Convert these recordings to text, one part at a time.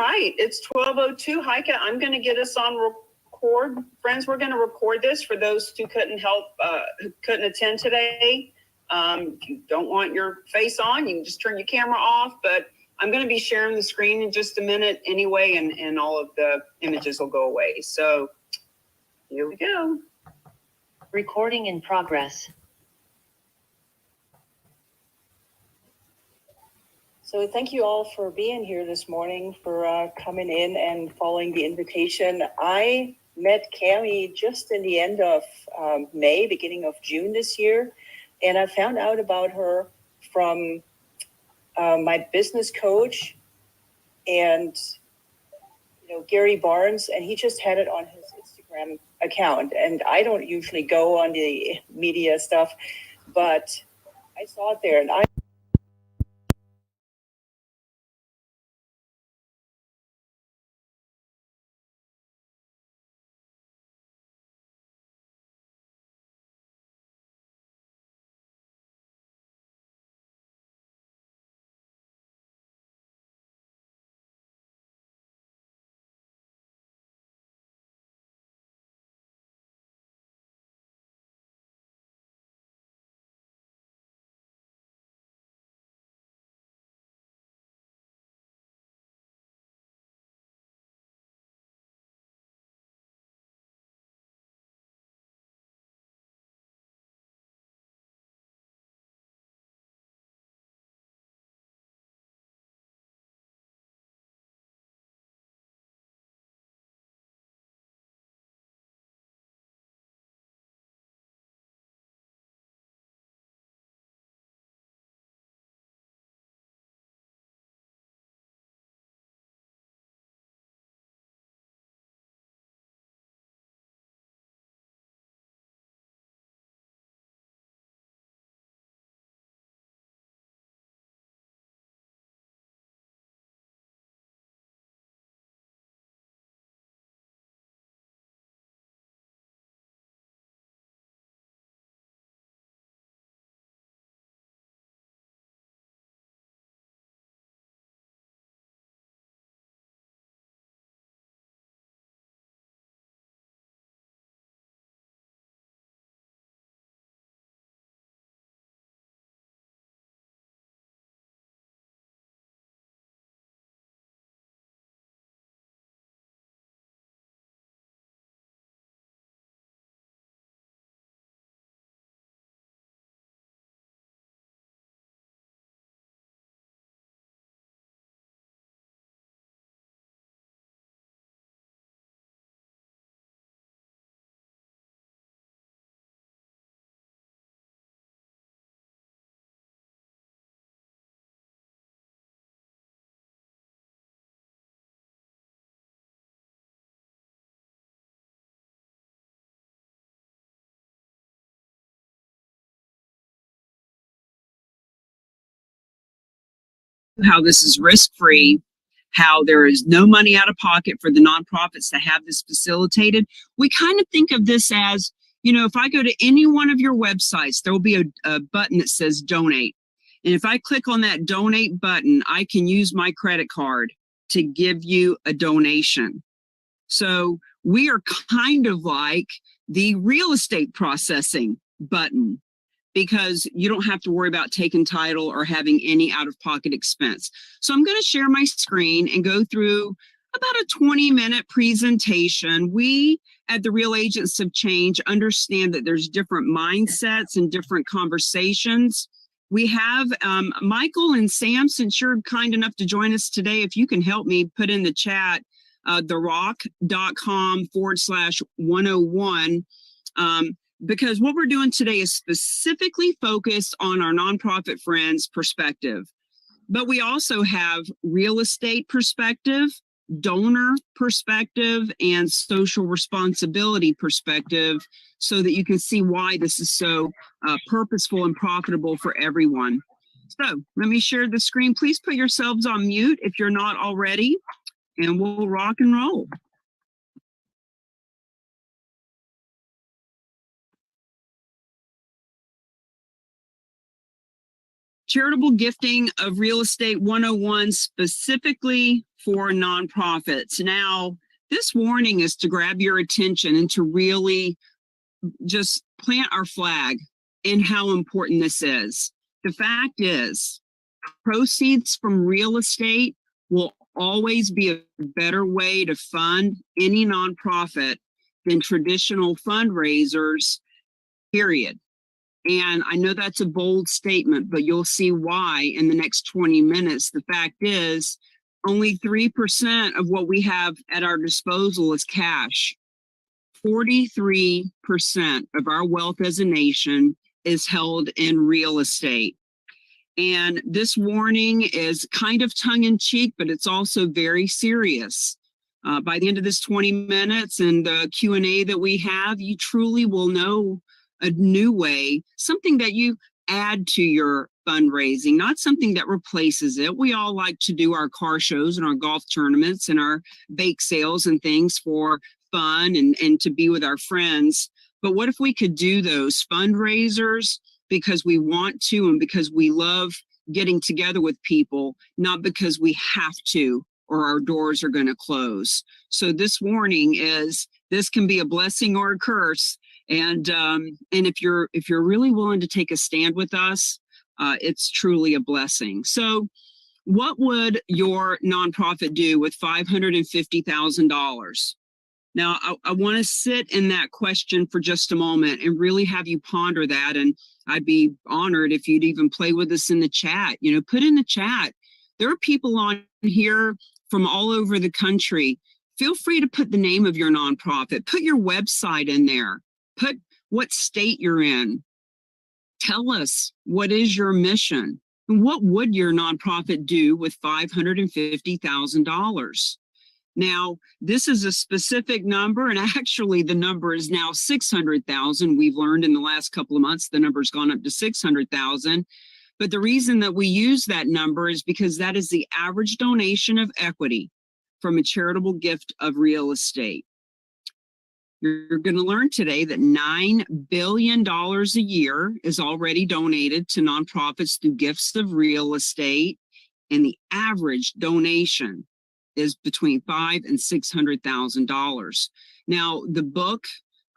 right, it's 12:02. Heike, I'm going to get us on record. Friends, we're going to record this for those who couldn't attend today. If you don't want your face on, you can just turn your camera off, but I'm going to be sharing the screen in just a minute anyway, and all of the images will go away. So here we go. Recording in progress. So thank you all for being here this morning, for coming in and following the invitation. I met Cammie just in the end of May, beginning of June this year, and I found out about her from my business coach and Gary Barnes, and he just had it on his Instagram account. And I don't usually go on the media stuff, but I saw it there, and I how this is risk-free, how there is no money out of pocket for the nonprofits to have this facilitated. We kind of think of this as, if I go to any one of your websites, there will be a button that says donate. And if I click on that donate button, I can use my credit card to give you a donation. So we are kind of like the real estate processing button, because you don't have to worry about taking title or having any out-of-pocket expense. So I'm going to share my screen and go through about a 20-minute presentation. We at the Real Agents of Change understand that there's different mindsets and different conversations. We have Michael and Sam, since you're kind enough to join us today, if you can help me put in the chat therock.com/101. Because what we're doing today is specifically focused on our nonprofit friends' perspective. But we also have real estate perspective, donor perspective, and social responsibility perspective, so that you can see why this is so purposeful and profitable for everyone. So let me share the screen. Please put yourselves on mute if you're not already, and we'll rock and roll. Charitable gifting of real estate 101 specifically for nonprofits. Now, this warning is to grab your attention and to really just plant our flag in how important this is. The fact is, proceeds from real estate will always be a better way to fund any nonprofit than traditional fundraisers, period. And I know that's a bold statement, but you'll see why in the next 20 minutes. The fact is, only 3% of what we have at our disposal is cash. 43% of our wealth as a nation is held in real estate. And this warning is kind of tongue-in-cheek, but it's also very serious. By the end of this 20 minutes and the Q&A that we have, you truly will know a new way, something that you add to your fundraising, not something that replaces it. We all like to do our car shows and our golf tournaments and our bake sales and things for fun and to be with our friends. But what if we could do those fundraisers because we want to and because we love getting together with people, not because we have to or our doors are going to close. So this warning is, this can be a blessing or a curse. And if you're really willing to take a stand with us, it's truly a blessing. So what would your nonprofit do with $550,000? Now, I want to sit in that question for just a moment and really have you ponder that. And I'd be honored if you'd even play with us in the chat. You know, put in the chat. There are people on here from all over the country. Feel free to put the name of your nonprofit. Put your website in there. Put what state you're in. Tell us, what is your mission? And what would your nonprofit do with $550,000? Now, this is a specific number, and actually the number is now 600,000. We've learned in the last couple of months, the number's gone up to 600,000. But the reason that we use that number is because that is the average donation of equity from a charitable gift of real estate. You're going to learn today that $9 billion a year is already donated to nonprofits through gifts of real estate, and the average donation is between $500,000 and $600,000. Now, the book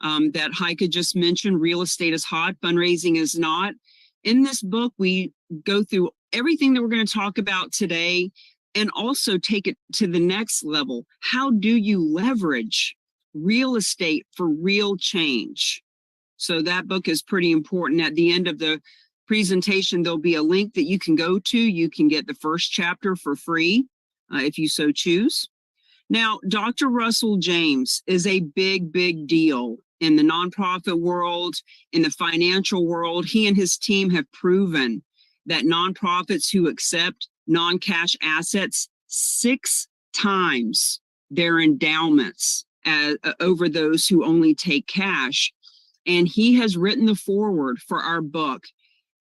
that Heike just mentioned, Real Estate is Hot, Fundraising is Not. In this book, we go through everything that we're going to talk about today and also take it to the next level. How do you leverage real estate for real change? So that book is pretty important. At the end of the presentation, there'll be a link that you can go to. You can get the first chapter for free if you so choose. Now, Dr. Russell James is a big, big deal in the nonprofit world, in the financial world. He and his team have proven that nonprofits who accept non-cash assets 6 times their endowments over those who only take cash. And he has written the foreword for our book.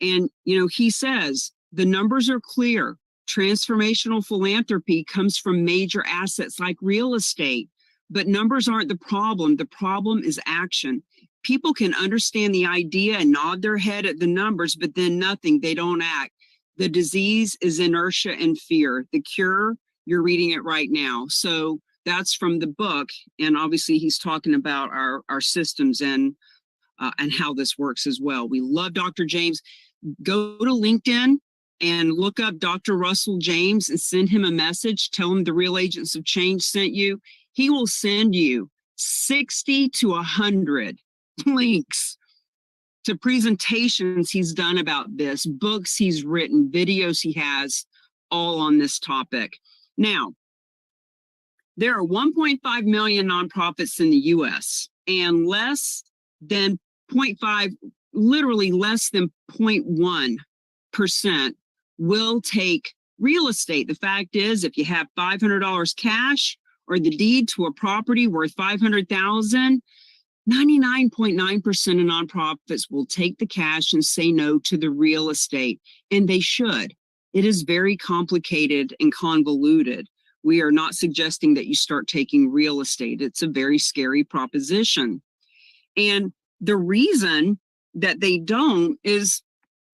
And, you know, he says, the numbers are clear. Transformational philanthropy comes from major assets like real estate, but numbers aren't the problem. The problem is action. People can understand the idea and nod their head at the numbers, but then nothing, they don't act. The disease is inertia and fear. The cure, you're reading it right now. So that's from the book. And obviously he's talking about our systems and how this works as well. We love Dr. James. Go to LinkedIn and look up Dr. Russell James and send him a message. Tell him the Real Agents of Change sent you. He will send you 60 to 100 links to presentations he's done about this, books he's written, videos he has, all on this topic. Now, there are 1.5 million nonprofits in the US, and less than 0.5, literally less than 0.1% will take real estate. The fact is, if you have $500 cash or the deed to a property worth $500,000, 99.9% of nonprofits will take the cash and say no to the real estate, and they should. It is very complicated and convoluted. We are not suggesting that you start taking real estate. It's a very scary proposition. And the reason that they don't is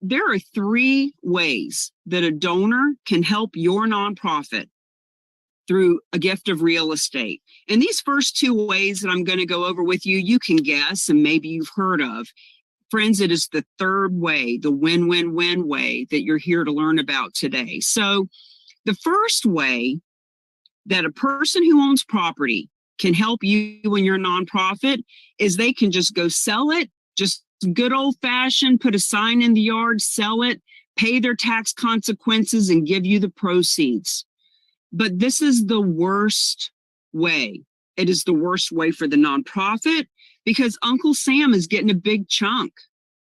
there are 3 ways that a donor can help your nonprofit through a gift of real estate. And these first 2 ways that I'm going to go over with you, you can guess and maybe you've heard of. Friends, it is the 3rd way, the win-win-win way that you're here to learn about today. So the first way that a person who owns property can help you and your nonprofit is they can just go sell it, just good old fashioned, put a sign in the yard, sell it, pay their tax consequences and give you the proceeds. But this is the worst way. It is the worst way for the nonprofit because Uncle Sam is getting a big chunk,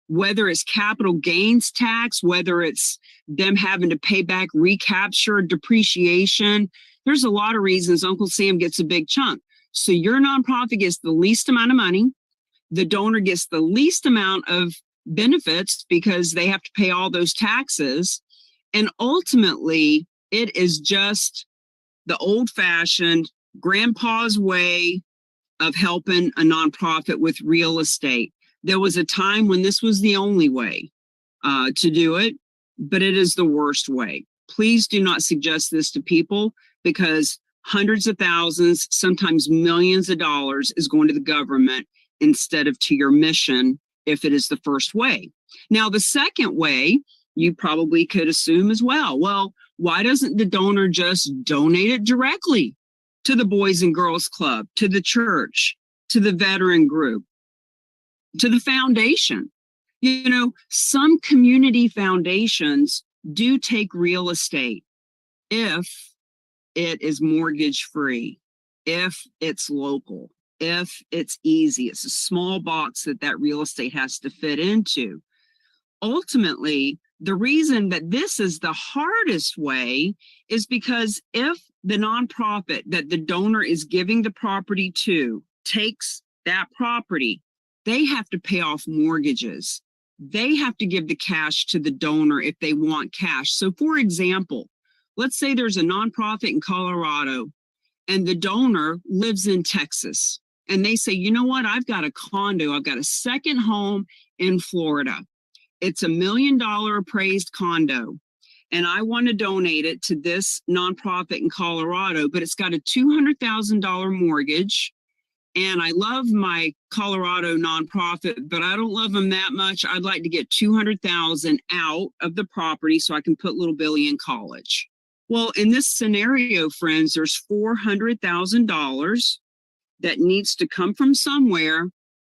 whether it's capital gains tax, whether it's them having to pay back recapture, depreciation. There's a lot of reasons Uncle Sam gets a big chunk. So your nonprofit gets the least amount of money. The donor gets the least amount of benefits because they have to pay all those taxes. And ultimately, it is just the old-fashioned grandpa's way of helping a nonprofit with real estate. There was a time when this was the only way to do it, but it is the worst way. Please do not suggest this to people because hundreds of thousands, sometimes millions of dollars is going to the government instead of to your mission if it is the first way. Now, the second way, you probably could assume as well, why doesn't the donor just donate it directly to the Boys and Girls Club, to the church, to the veteran group, to the foundation? You know, some community foundations do take real estate if it is mortgage free, if it's local, if it's easy. It's a small box that real estate has to fit into. Ultimately, the reason that this is the hardest way is because if the nonprofit that the donor is giving the property to takes that property, they have to pay off mortgages. They have to give the cash to the donor if they want cash. So for example, let's say there's a nonprofit in Colorado and the donor lives in Texas and they say, you know what, I've got a condo, I've got a second home in Florida. It's $1 million appraised condo, and I want to donate it to this nonprofit in Colorado, but it's got a $200,000 mortgage. And I love my Colorado nonprofit, but I don't love them that much. I'd like to get $200,000 out of the property so I can put little Billy in college. Well, in this scenario, friends, there's $400,000 that needs to come from somewhere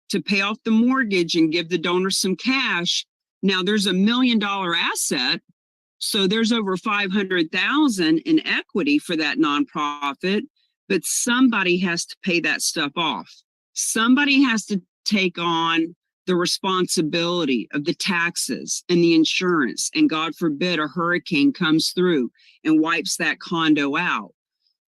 to pay off the mortgage and give the donor some cash. Now there's $1 million asset, so there's over $500,000 in equity for that nonprofit, but somebody has to pay that stuff off. Somebody has to take on the responsibility of the taxes and the insurance, and God forbid a hurricane comes through and wipes that condo out.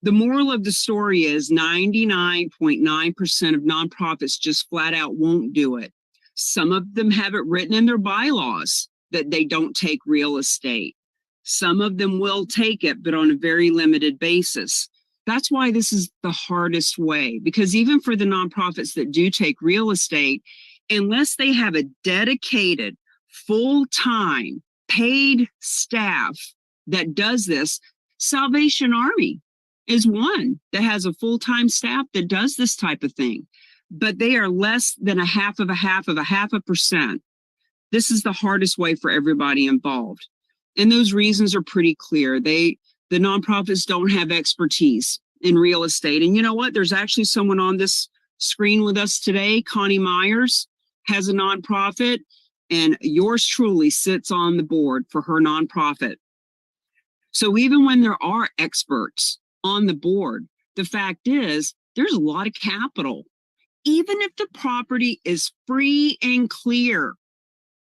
The moral of the story is 99.9% of nonprofits just flat out won't do it. Some of them have it written in their bylaws that they don't take real estate. Some of them will take it, but on a very limited basis. That's why this is the hardest way, because even for the nonprofits that do take real estate, unless they have a dedicated, full-time, paid staff that does this, Salvation Army is one that has a full-time staff that does this type of thing. But they are less than a half of a percent. This is the hardest way for everybody involved. And those reasons are pretty clear. The nonprofits don't have expertise in real estate. And you know what? There's actually someone on this screen with us today. Connie Myers has a nonprofit, and yours truly sits on the board for her nonprofit. So even when there are experts on the board, the fact is there's a lot of capital. Even if the property is free and clear,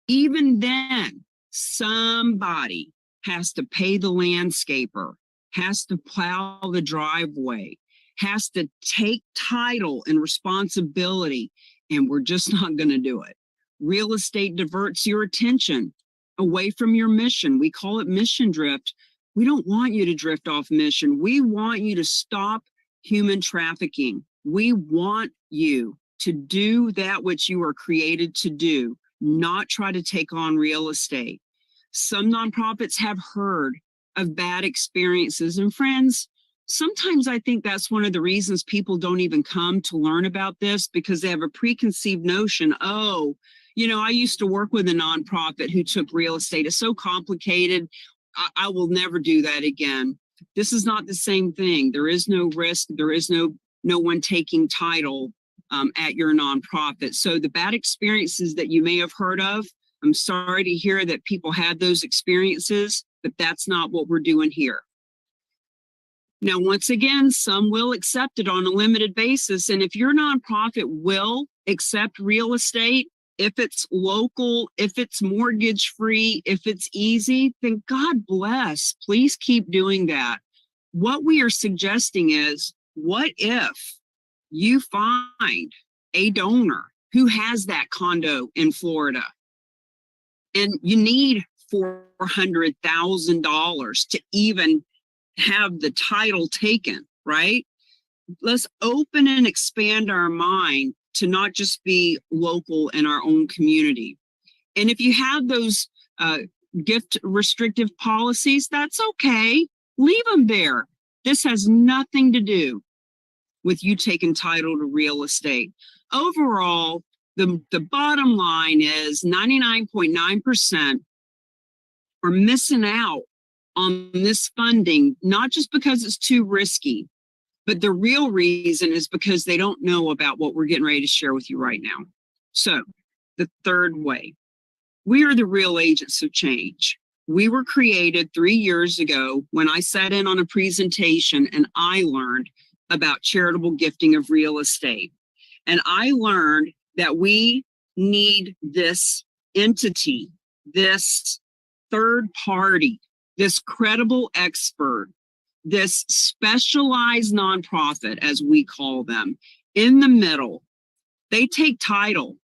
even then, somebody has to pay the landscaper, has to plow the driveway, has to take title and responsibility, and we're just not going to do it. Real estate diverts your attention away from your mission. We call it mission drift. We don't want you to drift off mission. We want you to stop human trafficking. We want you to do that which you are created to do, not try to take on real estate. Some nonprofits have heard of bad experiences. And friends, sometimes I think that's one of the reasons people don't even come to learn about this, because they have a preconceived notion. Oh, you know, I used to work with a nonprofit who took real estate. It's so complicated. I will never do that again. This is not the same thing. There is no risk. There is no one taking title at your nonprofit. So the bad experiences that you may have heard of, I'm sorry to hear that people had those experiences, but that's not what we're doing here. Now, once again, some will accept it on a limited basis. And if your nonprofit will accept real estate, if it's local, if it's mortgage free, if it's easy, then God bless. Please keep doing that. What we are suggesting is, what if you find a donor who has that condo in Florida and you need $400,000 to even have the title taken, right? Let's open and expand our mind to not just be local in our own community. And if you have those gift restrictive policies, that's okay. Leave them there. This has nothing to do with you taking title to real estate. Overall, the bottom line is 99.9% are missing out on this funding, not just because it's too risky, but the real reason is because they don't know about what we're getting ready to share with you right now. So the third way, we are the real agents of change. We were created 3 years ago when I sat in on a presentation and I learned about charitable gifting of real estate. And I learned that we need this entity, this third party, this credible expert, this specialized nonprofit, as we call them, in the middle. They take title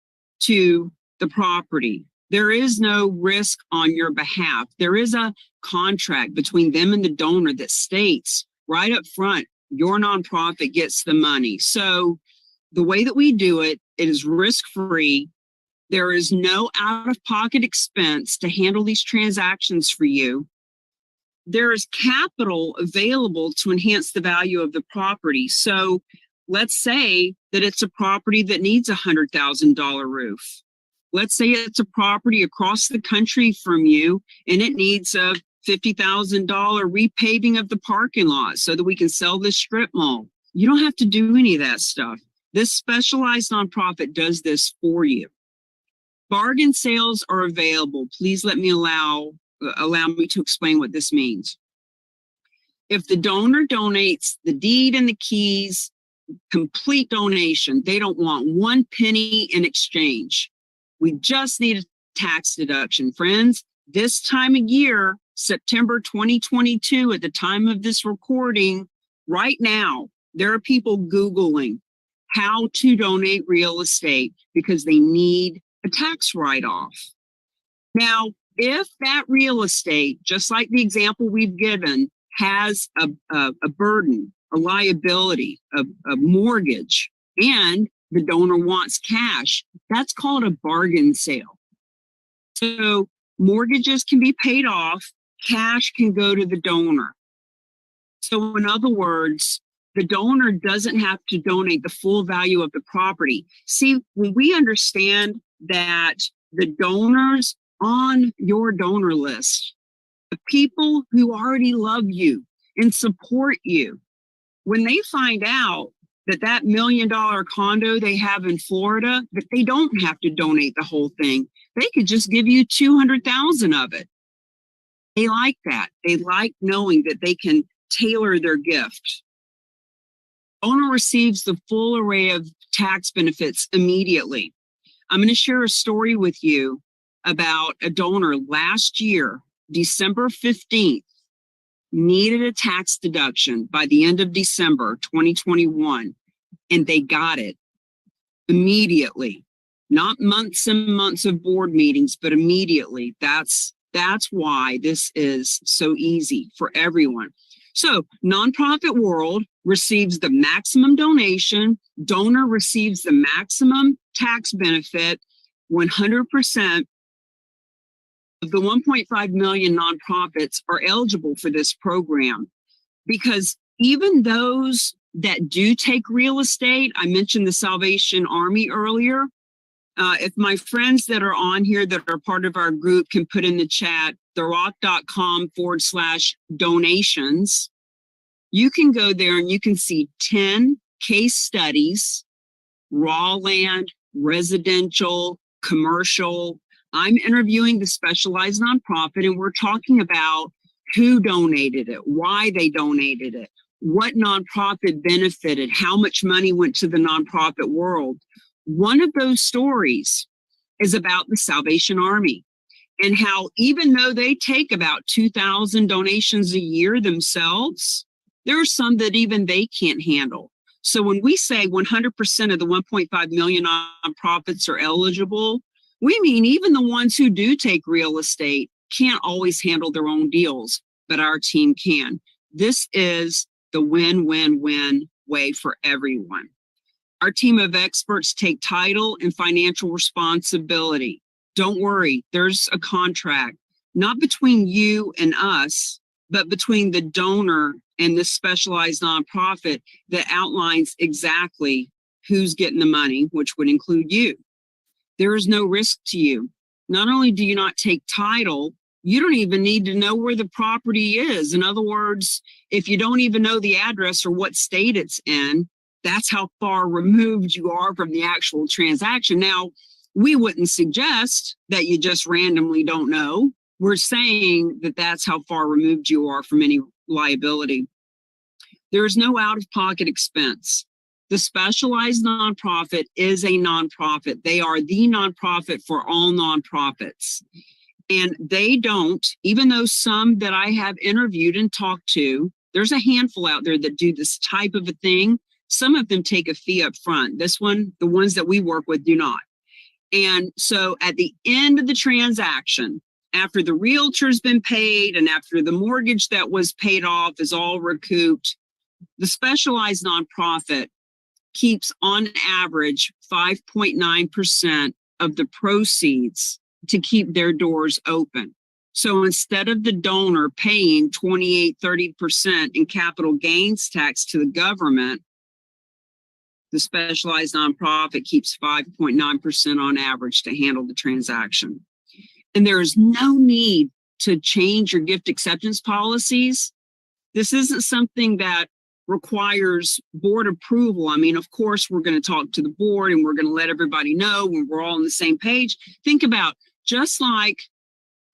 to the property. There is no risk on your behalf. There is a contract between them and the donor that states right up front, your nonprofit gets the money. So the way that we do it, it is risk-free. There is no out-of-pocket expense to handle these transactions for you. There is capital available to enhance the value of the property. So let's say that it's a property that needs a $100,000 roof. Let's say it's a property across the country from you and it needs a $50,000 repaving of the parking lot so that we can sell this strip mall. You don't have to do any of that stuff. This specialized nonprofit does this for you. Bargain sales are available. Please let me allow me to explain what this means. If the donor donates the deed and the keys, complete donation, they don't want 1 penny in exchange. We just need a tax deduction. Friends, this time of year, September 2022, at the time of this recording, right now, there are people Googling how to donate real estate because they need a tax write-off. Now, if that real estate, just like the example we've given, has a burden, a liability, a mortgage, and the donor wants cash, that's called a bargain sale. So mortgages can be paid off, cash can go to the donor. So in other words, the donor doesn't have to donate the full value of the property. See, when we understand that the donors on your donor list, the people who already love you and support you, when they find out that that $1 million condo they have in Florida, that they don't have to donate the whole thing, they could just give you 200,000 of it. They like that. They like knowing that they can tailor their gift. Owner receives the full array of tax benefits immediately. I'm going to share a story with you about a donor last year, December 15th, needed a tax deduction by the end of December 2021, and they got it immediately. Not months and months of board meetings, but immediately. That's why this is so easy for everyone. So nonprofit world receives the maximum donation, donor receives the maximum tax benefit, 100% the 1.5 million nonprofits are eligible for this program, because even those that do take real estate, I mentioned the Salvation Army earlier. If my friends that are on here that are part of our group can put in the chat, therock.com/donations, you can go there and you can see 10 case studies, raw land, residential, commercial. I'm interviewing the specialized nonprofit, and we're talking about who donated it, why they donated it, what nonprofit benefited, how much money went to the nonprofit world. One of those stories is about the Salvation Army, and how even though they take about 2,000 donations a year themselves, there are some that even they can't handle. So when we say 100% of the 1.5 million nonprofits are eligible, we mean even the ones who do take real estate can't always handle their own deals, but our team can. This is the win-win-win way for everyone. Our team of experts take title and financial responsibility. Don't worry, there's a contract, not between you and us, but between the donor and this specialized nonprofit that outlines exactly who's getting the money, which would include you. There is no risk to you. Not only do you not take title, you don't even need to know where the property is. In other words, if you don't even know the address or what state it's in, that's how far removed you are from the actual transaction. Now, we wouldn't suggest that you just randomly don't know. We're saying that that's how far removed you are from any liability. There is no out-of-pocket expense. The specialized nonprofit is a nonprofit. They are the nonprofit for all nonprofits. And they don't, even though some that I have interviewed and talked to, there's a handful out there that do this type of a thing. Some of them take a fee up front. This one, the ones that we work with, do not. And so at the end of the transaction, after the realtor's been paid and after the mortgage that was paid off is all recouped, the specialized nonprofit keeps on average 5.9% of the proceeds to keep their doors open. So instead of the donor paying 28-30% in capital gains tax to the government, the specialized nonprofit keeps 5.9% on average to handle the transaction. And there is no need to change your gift acceptance policies. This isn't something that requires board approval. I mean, of course, we're going to talk to the board and we're going to let everybody know when we're all on the same page. Think about just like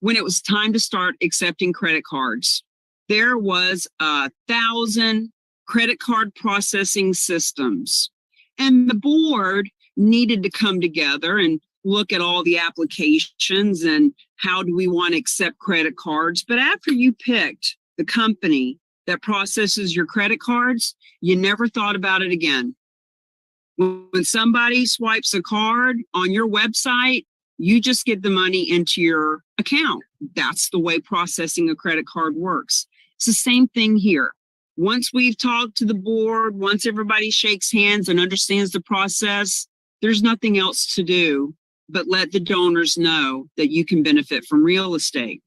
when it was time to start accepting credit cards, there was 1,000 credit card processing systems, and the board needed to come together and look at all the applications and how do we want to accept credit cards. But after you picked the company that processes your credit cards, you never thought about it again. When somebody swipes a card on your website, you just get the money into your account. That's the way processing a credit card works. It's the same thing here. Once we've talked to the board, once everybody shakes hands and understands the process, there's nothing else to do but let the donors know that you can benefit from real estate.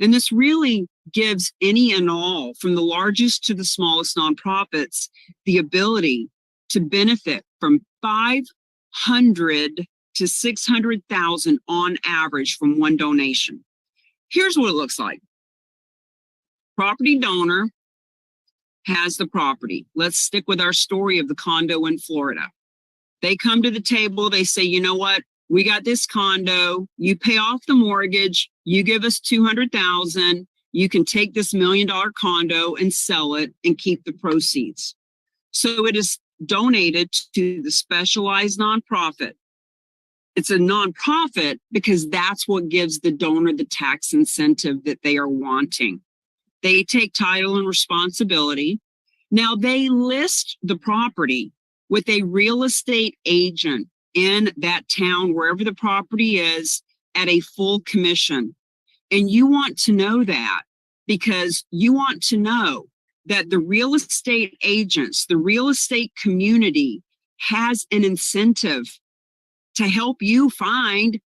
And this really gives any and all, from the largest to the smallest nonprofits, the ability to benefit from 500 to 600,000 on average from one donation. Here's what it looks like. Property donor has the property. Let's stick with our story of the condo in Florida. They come to the table, they say, you know what? We got this condo, you pay off the mortgage, you give us 200,000, you can take this $1 million condo and sell it and keep the proceeds. So it is donated to the specialized nonprofit. It's a nonprofit because that's what gives the donor the tax incentive that they are wanting. They take title and responsibility. Now they list the property with a real estate agent in that town, wherever the property is, at a full commission. And you want to know that because you want to know that the real estate agents, the real estate community has an incentive to help you find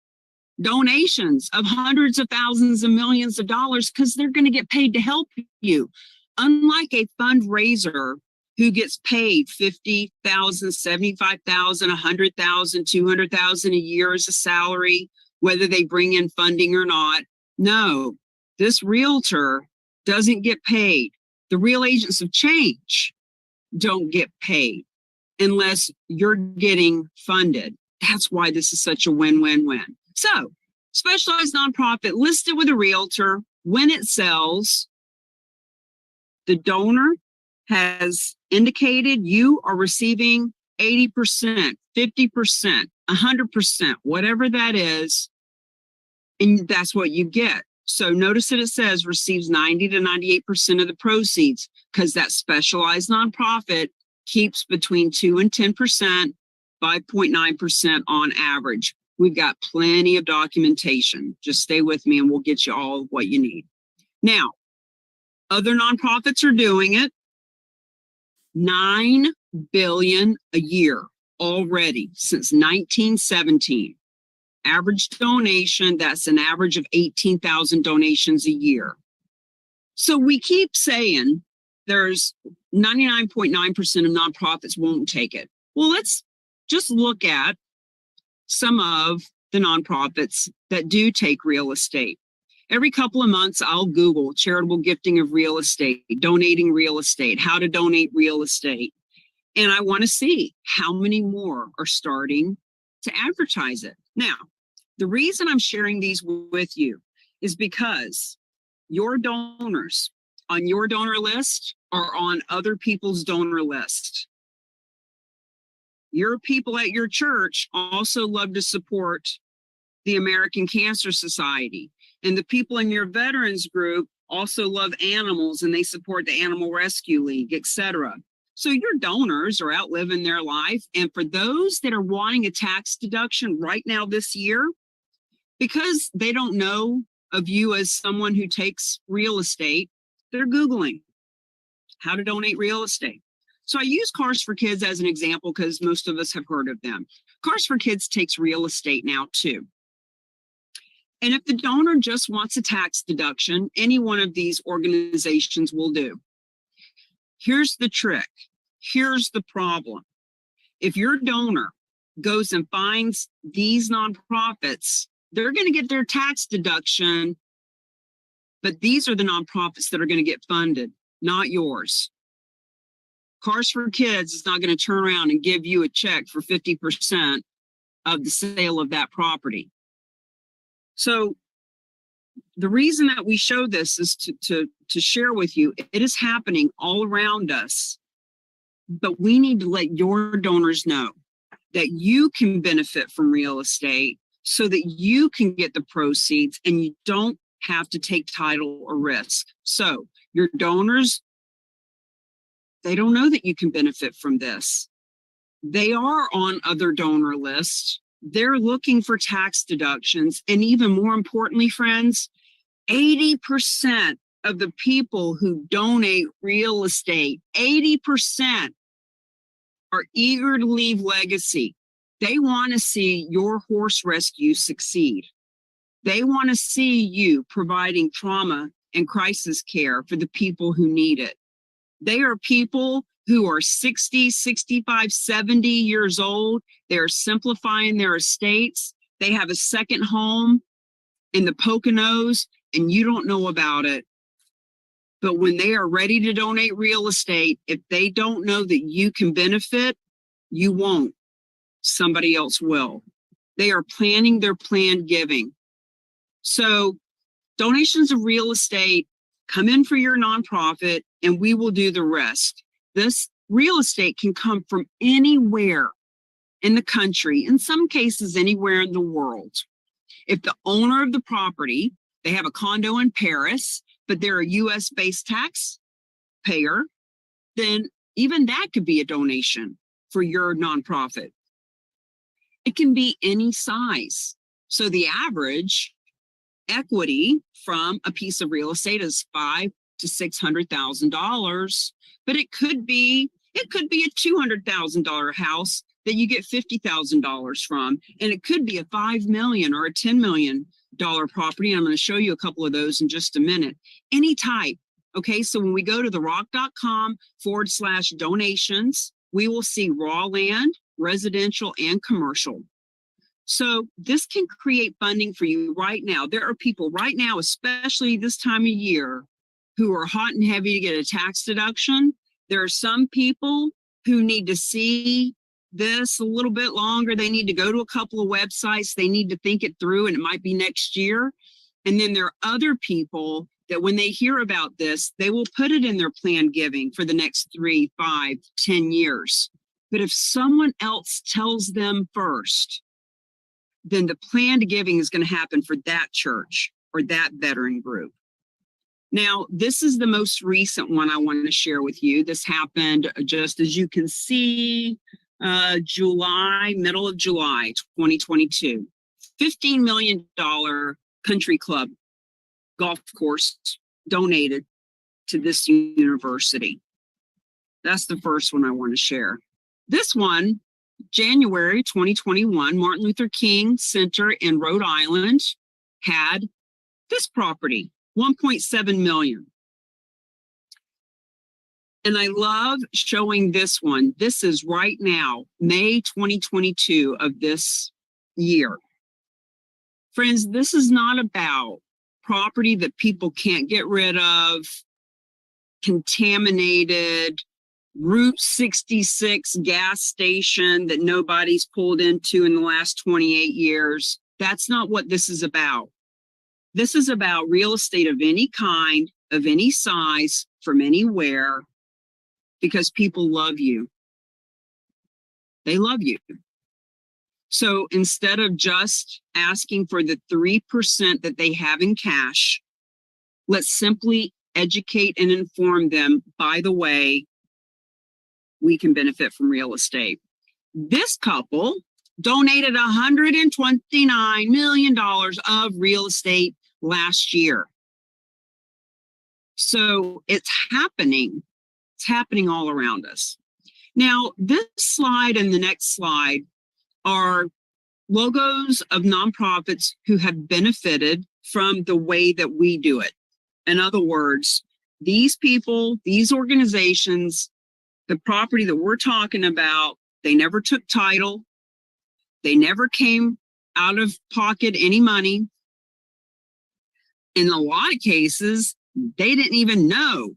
donations of hundreds of thousands and millions of dollars because they're going to get paid to help you. Unlike a fundraiser who gets paid $50,000, $75,000, $100,000, $200,000 a year as a salary, whether they bring in funding or not. No, this realtor doesn't get paid. The real agents of change don't get paid unless you're getting funded. That's why this is such a win-win-win. So, specialized nonprofit listed with a realtor. When it sells, the donor has indicated you are receiving 80%, 50%, 100%, whatever that is, and that's what you get. So notice that it says receives 90 to 98% of the proceeds because that specialized nonprofit keeps between 2 and 10%, 5.9% on average. We've got plenty of documentation. Just stay with me and we'll get you all what you need. Now, other nonprofits are doing it. $9 billion a year already since 1917. Average donation, that's an average of 18,000 donations a year. So we keep saying there's 99.9% of nonprofits won't take it. Well, let's just look at some of the nonprofits that do take real estate. Every couple of months, I'll Google charitable gifting of real estate, donating real estate, how to donate real estate. And I want to see how many more are starting to advertise it. Now, the reason I'm sharing these with you is because your donors on your donor list are on other people's donor list. Your people at your church also love to support the American Cancer Society. And the people in your veterans group also love animals and they support the Animal Rescue League, etc. So your donors are out living their life. And for those that are wanting a tax deduction right now this year, because they don't know of you as someone who takes real estate, they're Googling how to donate real estate. So I use Cars for Kids as an example because most of us have heard of them. Cars for Kids takes real estate now too. And if the donor just wants a tax deduction, any one of these organizations will do. Here's the trick. Here's the problem. If your donor goes and finds these nonprofits, they're going to get their tax deduction, but these are the nonprofits that are going to get funded, not yours. Cars for Kids is not going to turn around and give you a check for 50% of the sale of that property. So the reason that we show this is to share with you, it is happening all around us, but we need to let your donors know that you can benefit from real estate so that you can get the proceeds and you don't have to take title or risk. So your donors, they don't know that you can benefit from this. They are on other donor lists. They're looking for tax deductions. And even more importantly, friends, 80% of the people who donate real estate, 80% are eager to leave legacy. They want to see your horse rescue succeed. They want to see you providing trauma and crisis care for the people who need it. They are people who are 60, 65, 70 years old. They're simplifying their estates. They have a second home in the Poconos and you don't know about it. But when they are ready to donate real estate, if they don't know that you can benefit, you won't. Somebody else will. They are planning their planned giving. So donations of real estate, come in for your nonprofit and we will do the rest. This real estate can come from anywhere in the country, in some cases anywhere in the world. If the owner of the property, they have a condo in Paris, but they're a US-based taxpayer, then even that could be a donation for your nonprofit. It can be any size. So the average equity from a piece of real estate is $500,000 to $600,000, but it could be It could be a $200,000 house that you get $50,000 from, and it could be a $5 million or a $10 million property. And I'm going to show you a couple of those in just a minute. Any type. Okay, so when we go to therock.com/donations, we will see raw land, residential, and commercial. So this can create funding for you right now. There are people right now, especially this time of year, who are hot and heavy to get a tax deduction. There are some people who need to see this a little bit longer. They need to go to a couple of websites. They need to think it through, and it might be next year. And then there are other people that when they hear about this, they will put it in their planned giving for the next 3, 5, 10 years. But if someone else tells them first, then the planned giving is going to happen for that church or that veteran group. Now, this is the most recent one I want to share with you. This happened just as you can see, middle of July, 2022. $15 million country club golf course donated to this university. That's the first one I want to share. This one, January 2021, Martin Luther King Center in Rhode Island had this property, 1.7 million. And I love showing this one. This is right now, May 2022 of this year. Friends, this is not about property that people can't get rid of, contaminated, Route 66 gas station that nobody's pulled into in the last 28 years. That's not what this is about. This is about real estate of any kind, of any size, from anywhere, because people love you. They love you. So instead of just asking for the 3% that they have in cash, let's simply educate and inform them, by the way, we can benefit from real estate. This couple donated $129 million of real estate last year. So it's happening. It's happening all around us. Now, this slide and the next slide are logos of nonprofits who have benefited from the way that we do it. In other words, these people, these organizations, the property that we're talking about, they never took title. They never came out of pocket any money. In a lot of cases, they didn't even know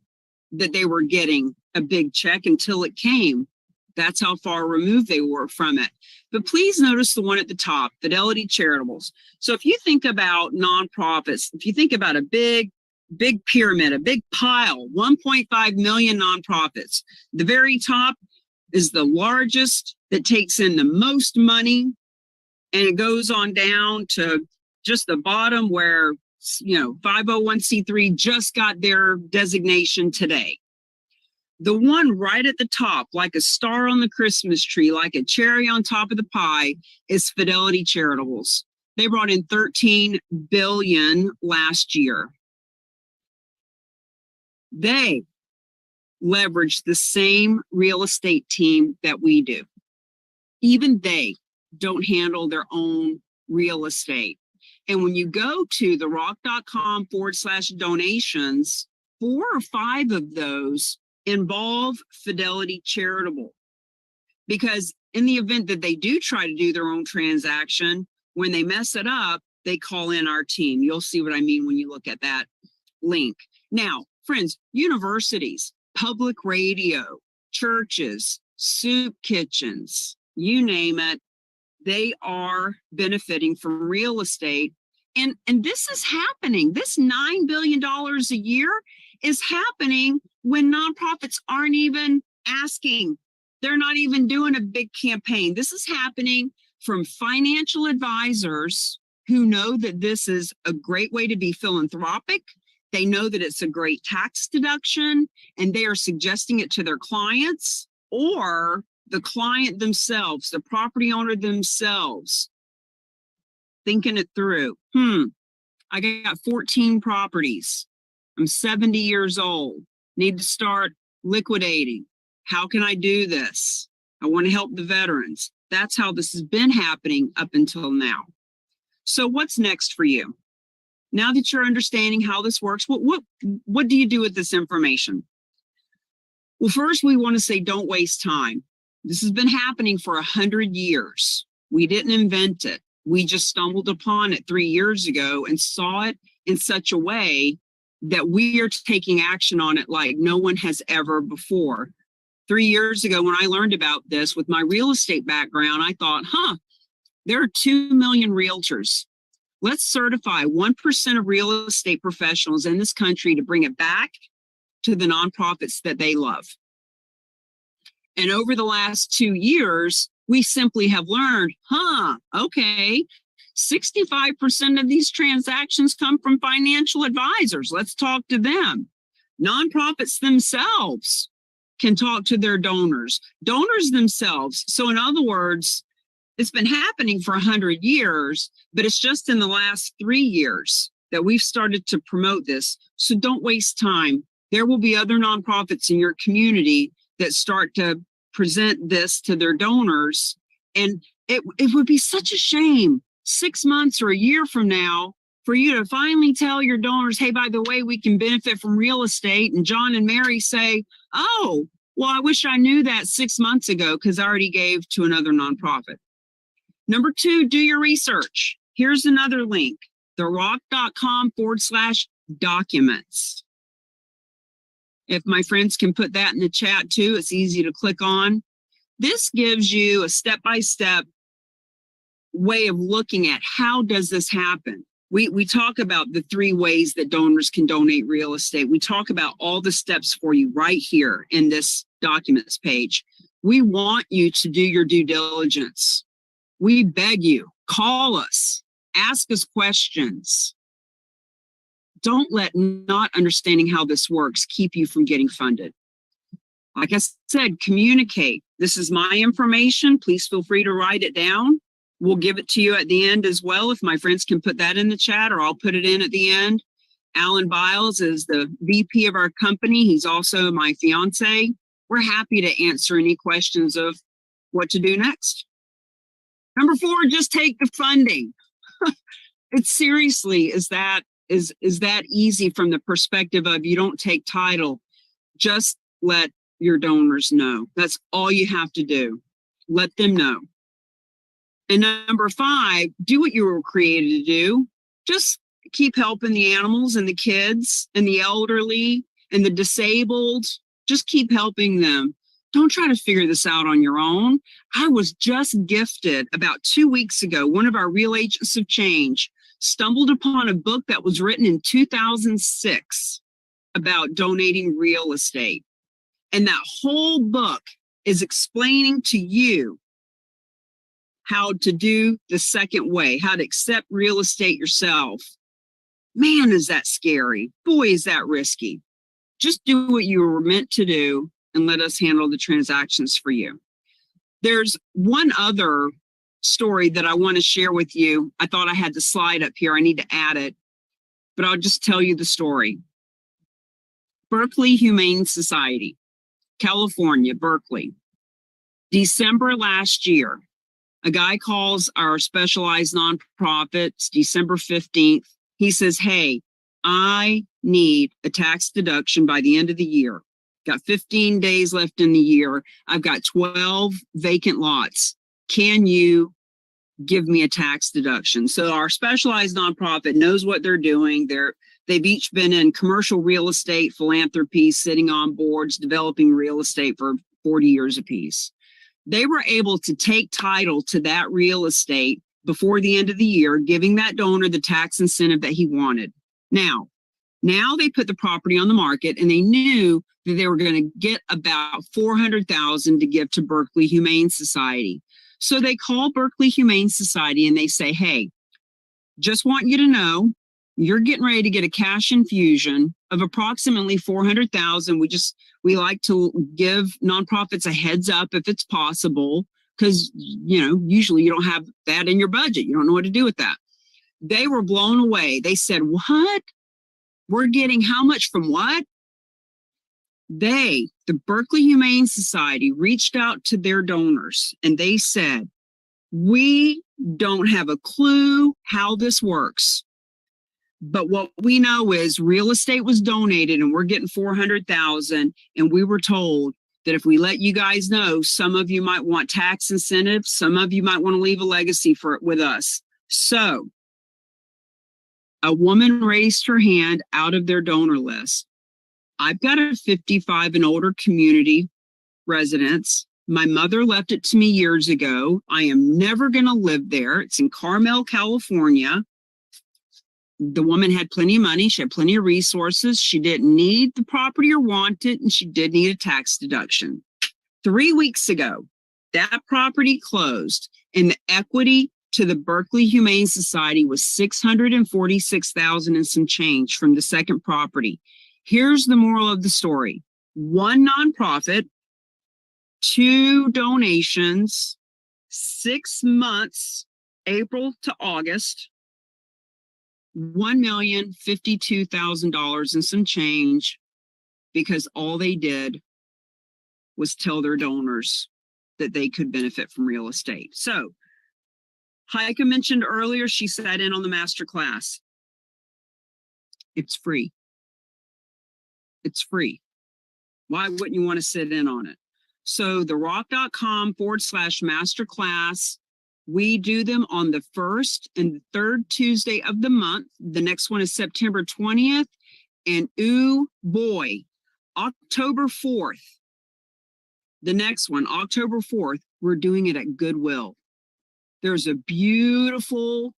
that they were getting a big check until it came. That's how far removed they were from it. But please notice the one at the top, Fidelity Charitables. So if you think about nonprofits, if you think about a big pyramid, a big pile, 1.5 million nonprofits, the very top is the largest that takes in the most money, and it goes on down to just the bottom where, 501c3 just got their designation today. The one right at the top, like a star on the Christmas tree, like a cherry on top of the pie, is Fidelity Charitables. They brought in $13 billion last year. They leverage the same real estate team that we do. Even they don't handle their own real estate. And when you go to therock.com/donations, 4 or 5 of those involve Fidelity Charitable. Because in the event that they do try to do their own transaction, when they mess it up, they call in our team. You'll see what I mean when you look at that link. Now, friends, universities, public radio, churches, soup kitchens, you name it, they are benefiting from real estate. And this is happening. This $9 billion a year is happening when nonprofits aren't even asking. They're not even doing a big campaign. This is happening from financial advisors who know that this is a great way to be philanthropic. They know that it's a great tax deduction, and they are suggesting it to their clients, or the client themselves, the property owner themselves, thinking it through. I got 14 properties. I'm 70 years old. Need to start liquidating. How can I do this? I want to help the veterans. That's how this has been happening up until now. So what's next for you? Now that you're understanding how this works, what do you do with this information? Well, first we want to say don't waste time. This has been happening for 100 years. We didn't invent it. We just stumbled upon it 3 years ago and saw it in such a way that we are taking action on it like no one has ever before. 3 years ago, when I learned about this with my real estate background, I thought, there are 2 million realtors. Let's certify 1% of real estate professionals in this country to bring it back to the nonprofits that they love. And over the last 2 years, we simply have learned, okay, 65% of these transactions come from financial advisors. Let's talk to them. Nonprofits themselves can talk to their donors themselves. So in other words, it's been happening for 100 years, but it's just in the last 3 years that we've started to promote this. So don't waste time. There will be other nonprofits in your community that start to present this to their donors. And it would be such a shame 6 months or a year from now for you to finally tell your donors, hey, by the way, we can benefit from real estate. And John and Mary say, oh, well, I wish I knew that 6 months ago because I already gave to another nonprofit. Number 2, do your research. Here's another link, therock.com/documents. If my friends can put that in the chat too, it's easy to click on. This gives you a step-by-step way of looking at how does this happen. We talk about the 3 ways that donors can donate real estate. We talk about all the steps for you right here in this documents page. We want you to do your due diligence. We beg you, call us, ask us questions. Don't let not understanding how this works keep you from getting funded. Like I said, communicate. This is my information. Please feel free to write it down. We'll give it to you at the end as well. If my friends can put that in the chat, or I'll put it in at the end. Alan Biles is the VP of our company. He's also my fiance. We're happy to answer any questions of what to do next. Number 4, just take the funding. It seriously is that easy from the perspective of you don't take title. Just let your donors know. That's all you have to do. Let them know. And number 5, do what you were created to do. Just keep helping the animals and the kids and the elderly and the disabled. Just keep helping them. Don't try to figure this out on your own. I was just gifted about 2 weeks ago. One of our Real Agents of Change stumbled upon a book that was written in 2006 about donating real estate. And that whole book is explaining to you how to do the second way, how to accept real estate yourself. Man, is that scary. Boy, is that risky. Just do what you were meant to do and let us handle the transactions for you. There's one other story that I want to share with you. I thought I had the slide up here. I need to add it, but I'll just tell you the story. Berkeley Humane Society, California, Berkeley. December last year, a guy calls our specialized nonprofits, December 15th. He says, hey, I need a tax deduction by the end of the year. Got 15 days left in the year. I've got 12 vacant lots. Can you give me a tax deduction? So our specialized nonprofit knows what they're doing. They've each been in commercial real estate, philanthropy, sitting on boards, developing real estate for 40 years apiece. They were able to take title to that real estate before the end of the year, giving that donor the tax incentive that he wanted. Now they put the property on the market, and they knew that they were going to get about $400,000 to give to Berkeley Humane Society. So they call Berkeley Humane Society and they say, hey, just want you to know, you're getting ready to get a cash infusion of approximately $400,000. We like to give nonprofits a heads up if it's possible, because, usually you don't have that in your budget. You don't know what to do with that. They were blown away. They said, what? We're getting how much from what? the Berkeley Humane Society, reached out to their donors and they said, we don't have a clue how this works. But what we know is real estate was donated and we're getting 400,000. And we were told that if we let you guys know, some of you might want tax incentives. Some of you might want to leave a legacy with us. So a woman raised her hand out of their donor list. I've got a 55 and older community residence. My mother left it to me years ago. I am never going to live there. It's in Carmel, California. The woman had plenty of money. She had plenty of resources. She didn't need the property or want it, and she did need a tax deduction. 3 weeks ago, that property closed, and the equity to the Berkeley Humane Society was $646,000 and some change from the second property. Here's the moral of the story. One nonprofit, 2 donations, 6 months, April to August, $1,052,000 and some change, because all they did was tell their donors that they could benefit from real estate. So Heike mentioned earlier, she sat in on the master class. It's free. It's free. Why wouldn't you want to sit in on it? So therock.com/masterclass. We do them on the 1st and 3rd Tuesday of the month. The next one is September 20th. And ooh boy, October 4th. The next one, October 4th, we're doing it at Goodwill. There's a beautiful,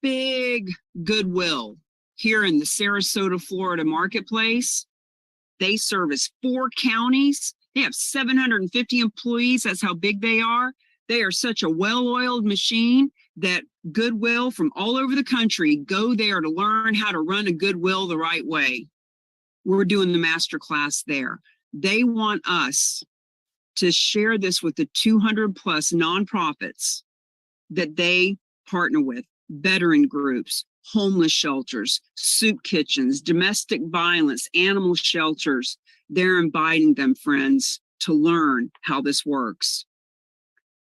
big Goodwill here in the Sarasota, Florida marketplace. They service 4 counties. They have 750 employees. That's how big they are. They are such a well-oiled machine that Goodwill from all over the country go there to learn how to run a Goodwill the right way. We're doing the master class there. They want us to share this with the 200 plus nonprofits that they partner with, veteran groups, homeless shelters, soup kitchens, domestic violence, animal shelters. They're inviting them, friends, to learn how this works.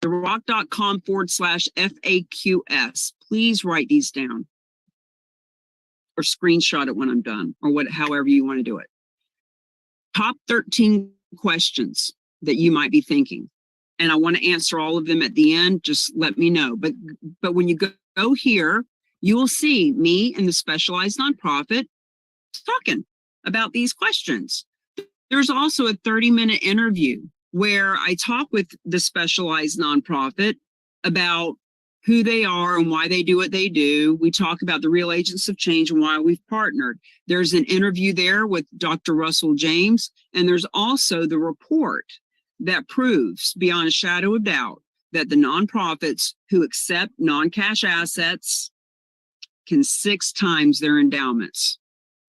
therock.com/FAQS. Please write these down or screenshot it when I'm done, or however you want to do it. Top 13 questions that you might be thinking. And I want to answer all of them at the end. Just let me know. But when you go here, you will see me and the specialized nonprofit talking about these questions. There's also a 30-minute interview where I talk with the specialized nonprofit about who they are and why they do what they do. We talk about the Real Agents of Change and why we've partnered. There's an interview there with Dr. Russell James, and there's also the report that proves beyond a shadow of doubt that the nonprofits who accept non-cash assets can 6 times their endowments.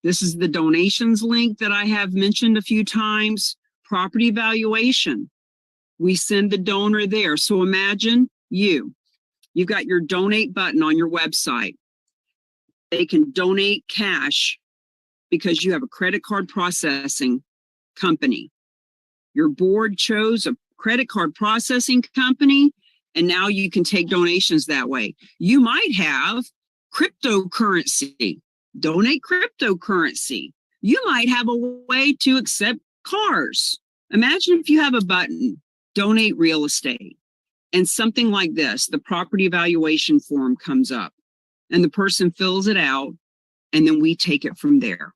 This is the donations link that I have mentioned a few times. Property valuation. We send the donor there. So imagine you've got your donate button on your website. They can donate cash because you have a credit card processing company. Your board chose a credit card processing company, and now you can take donations that way. You might have cryptocurrency. Donate cryptocurrency. You might have a way to accept cars. Imagine if you have a button, donate real estate, and something like this, the property evaluation form comes up and the person fills it out, and then we take it from there.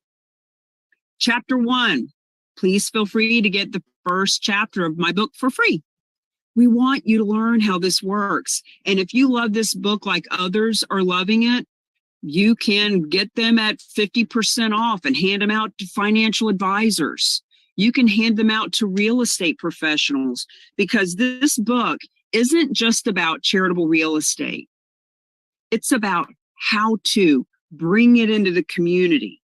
Chapter 1, please feel free to get the first chapter of my book for free. We want you to learn how this works. And if you love this book like others are loving it, you can get them at 50% off and hand them out to financial advisors. You can hand them out to real estate professionals, because this book isn't just about charitable real estate. It's about how to bring it into the community,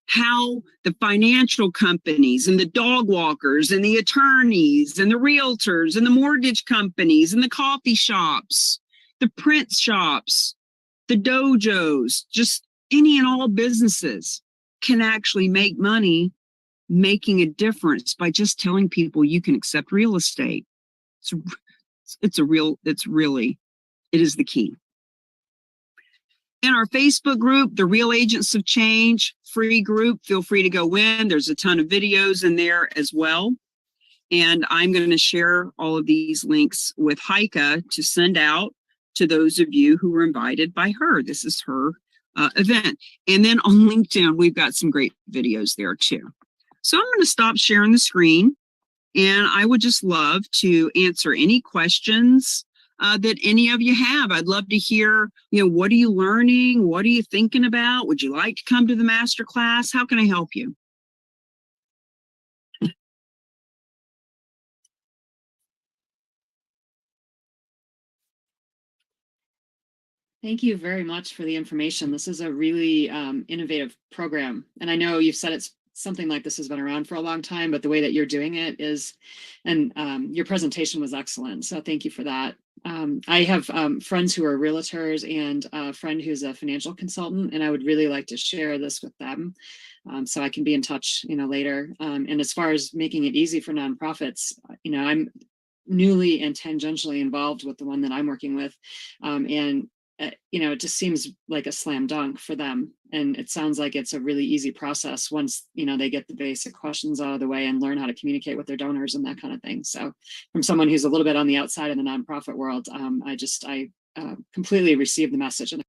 how the financial companies and the dog walkers and the attorneys and the realtors and the mortgage companies and the coffee shops, the print shops, the dojos, just any and all businesses can actually make money making a difference by just telling people you can accept real estate. It is the key. In our Facebook group, the Real Agents of Change free group, feel free to go in. There's a ton of videos in there as well. And I'm going to share all of these links with Heike to send out to those of you who were invited by her. This is her event. And then on LinkedIn, we've got some great videos there too. So I'm going to stop sharing the screen, and I would just love to answer any questions that any of you have. I'd love to hear, what are you learning? What are you thinking about? Would you like to come to the master class? How can I help you? Thank you very much for the information. This is a really innovative program. And I know you've said it's something like this has been around for a long time, but the way that you're doing it is, and your presentation was excellent. So thank you for that. I have friends who are realtors and a friend who's a financial consultant, and I would really like to share this with them. So I can be in touch, later. And as far as making it easy for nonprofits, I'm newly and tangentially involved with the one that I'm working with. And it just seems like a slam dunk for them. And it sounds like it's a really easy process once, they get the basic questions out of the way and learn how to communicate with their donors and that kind of thing. So from someone who's a little bit on the outside of the nonprofit world, I completely received the message. And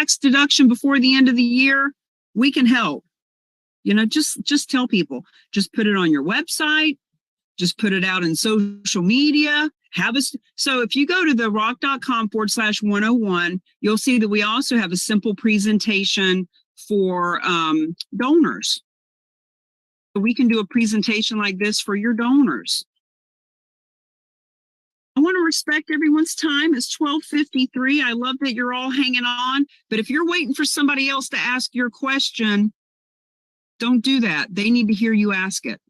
tax deduction before the end of the year, we can help. Just tell people, just put it on your website, just put it out in social media, so if you go to the rock.com/101, you'll see that we also have a simple presentation for donors. We can do a presentation like this for your donors. I want to respect everyone's time. It's 12:53. I love that you're all hanging on, but if you're waiting for somebody else to ask your question, don't do that. They need to hear you ask it.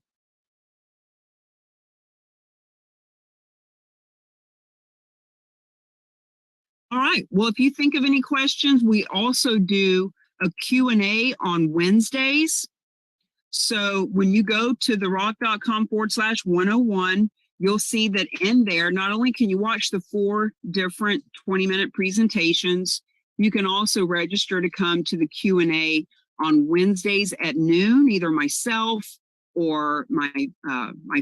All right. Well, if you think of any questions, we also do a Q&A on Wednesdays. So when you go to the rock.com/101, you'll see that in there, not only can you watch the 4 different 20-minute presentations, you can also register to come to the Q&A on Wednesdays at noon, either myself or my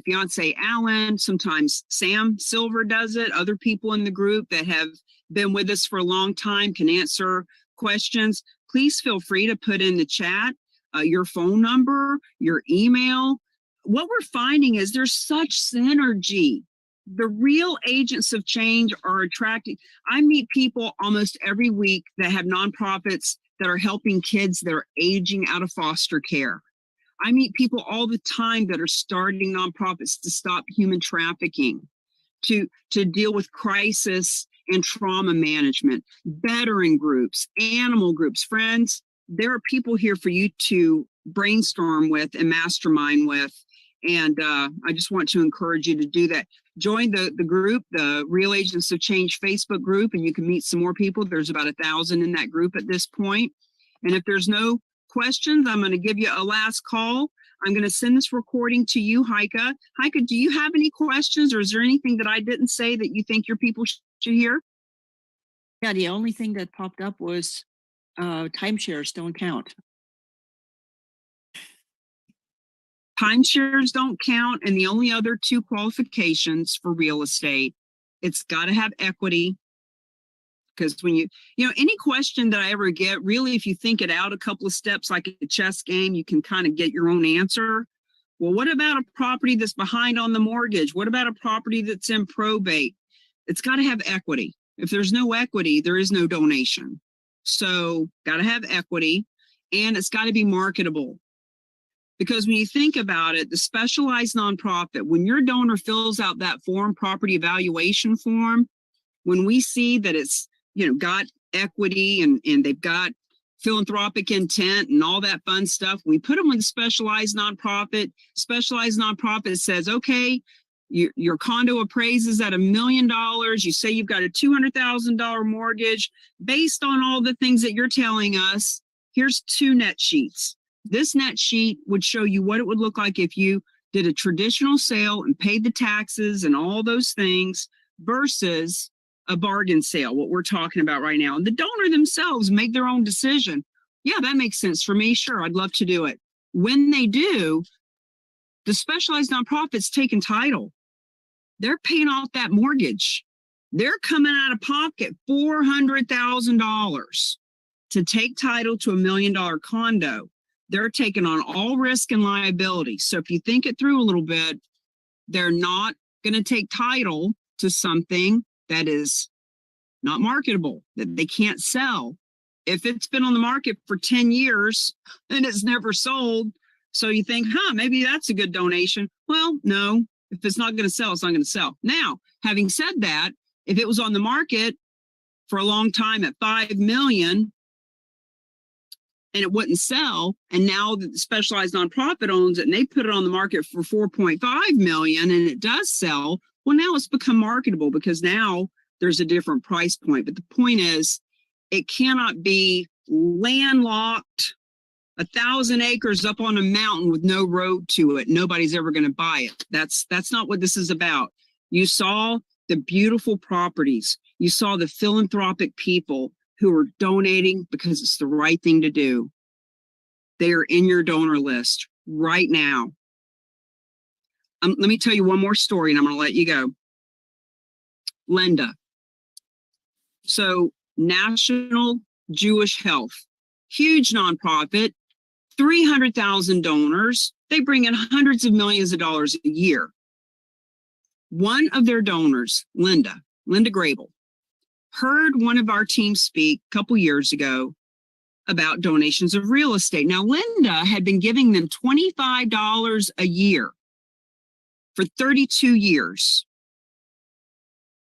fiance, Alan. Sometimes Sam Silver does it. Other people in the group that have been with us for a long time can answer questions. Please feel free to put in the chat your phone number, your email. What we're finding is there's such synergy. The real agents of change are attracting. I meet people almost every week that have nonprofits that are helping kids that are aging out of foster care. I meet people all the time that are starting nonprofits to stop human trafficking, to deal with crisis and trauma management, veteran groups, animal groups. Friends, there are people here for you to brainstorm with and mastermind with. And I just want to encourage you to do that. Join the group, the Real Agents of Change Facebook group, and you can meet some more people. There's about 1,000 in that group at this point. And if there's no questions, I'm going to give you a last call. I'm going to send this recording to you, Heike. Heike, do you have any questions, or is there anything that I didn't say that you think your people should hear? Yeah, the only thing that popped up was timeshares don't count. Timeshares don't count, and the only other 2 qualifications for real estate, it's got to have equity. Because when any question that I ever get, really, if you think it out a couple of steps like a chess game, you can kind of get your own answer. Well, what about a property that's behind on the mortgage? What about a property that's in probate? It's got to have equity. If there's no equity, there is no donation. So got to have equity, and it's got to be marketable. Because when you think about it, the specialized nonprofit, when your donor fills out that form, property evaluation form, when we see that it's got equity and they've got philanthropic intent and all that fun stuff, we put them with a specialized nonprofit. Specialized nonprofit says, okay, your condo appraises at $1 million. You say you've got a $200,000 mortgage. Based on all the things that you're telling us, here's 2 net sheets. This net sheet would show you what it would look like if you did a traditional sale and paid the taxes and all those things versus a bargain sale, what we're talking about right now. And the donor themselves make their own decision. Yeah, that makes sense for me. Sure, I'd love to do it. When they do, the specialized nonprofit's taking title. They're paying off that mortgage. They're coming out of pocket $400,000 to take title to $1 million condo. They're taking on all risk and liability. So if you think it through a little bit, they're not going to take title to something that is not marketable, that they can't sell. If it's been on the market for 10 years and it's never sold, so you think, maybe that's a good donation. Well, no, if it's not going to sell, it's not going to sell. Now, having said that, if it was on the market for a long time at $5 million, and it wouldn't sell, and now the specialized nonprofit owns it and they put it on the market for 4.5 million and it does sell, well, now it's become marketable because now there's a different price point. But the point is, it cannot be landlocked, 1,000 acres up on a mountain with no road to it. Nobody's ever going to buy it. That's not what this is about. You saw the beautiful properties. You saw the philanthropic people who are donating because it's the right thing to do. They are in your donor list right now. Let me tell you one more story and I'm going to let you go. Linda. So National Jewish Health, huge nonprofit, 300,000 donors. They bring in hundreds of millions of dollars a year. One of their donors, Linda Grable, heard one of our teams speak a couple years ago about donations of real estate. Now, Linda had been giving them $25 a year for 32 years.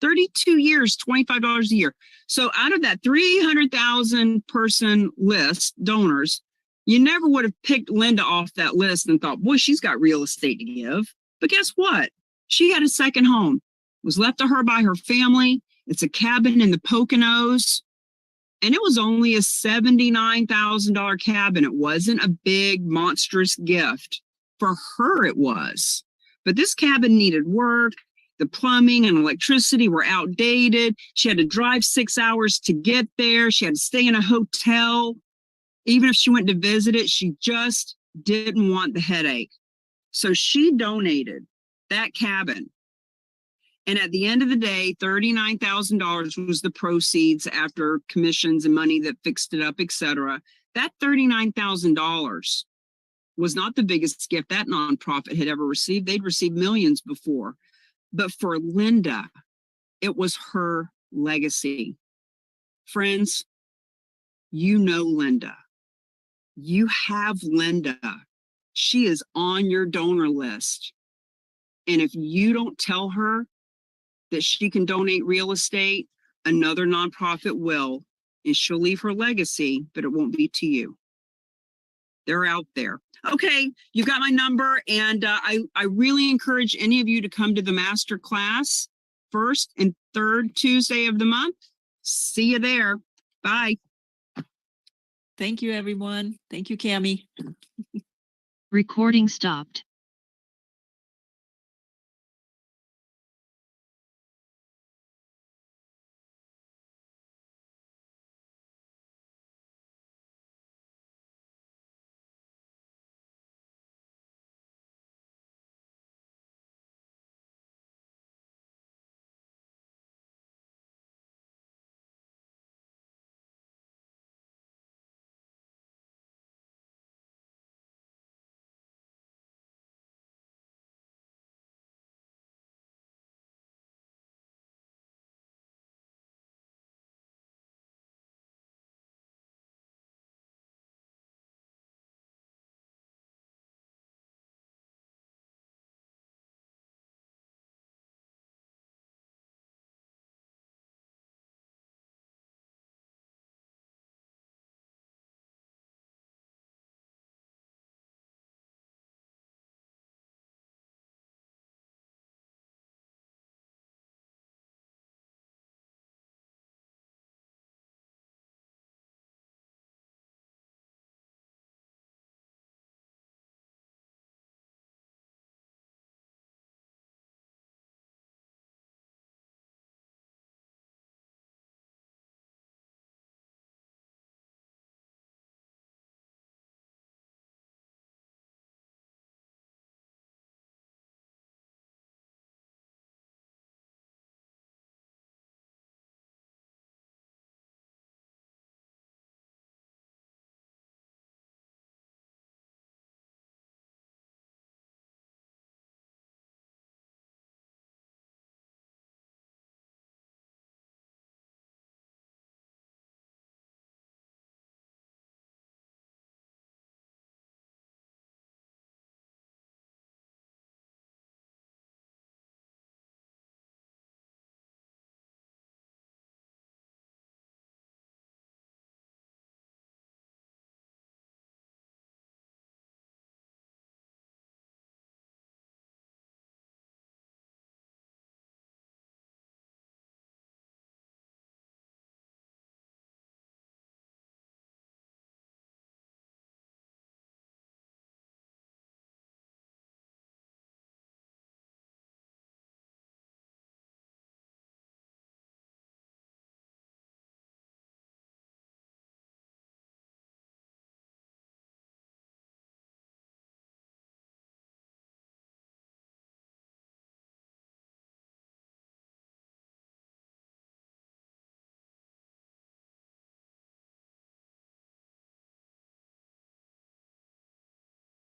32 years, $25 a year. So out of that 300,000 person list, donors, you never would have picked Linda off that list and thought, boy, she's got real estate to give. But guess what? She had a second home. It was left to her by her family. It's a cabin in the Poconos. And it was only a $79,000 cabin. It wasn't a big, monstrous gift. For her, it was. But this cabin needed work. The plumbing and electricity were outdated. She had to drive 6 hours to get there. She had to stay in a hotel. Even if she went to visit it, she just didn't want the headache. So she donated that cabin. And at the end of the day, $39,000 was the proceeds after commissions and money that fixed it up, etc. That $39,000 was not the biggest gift that nonprofit had ever received. They'd received millions before. But for Linda, it was her legacy. Friends, you know Linda. You have Linda. She is on your donor list. And if you don't tell her that she can donate real estate, another nonprofit will, and she'll leave her legacy, but it won't be to you. They're out there. Okay, you've got my number, and I really encourage any of you to come to the master class first and third Tuesday of the month. See you there. Bye. Thank you, everyone. Thank you, Cammie. Recording stopped.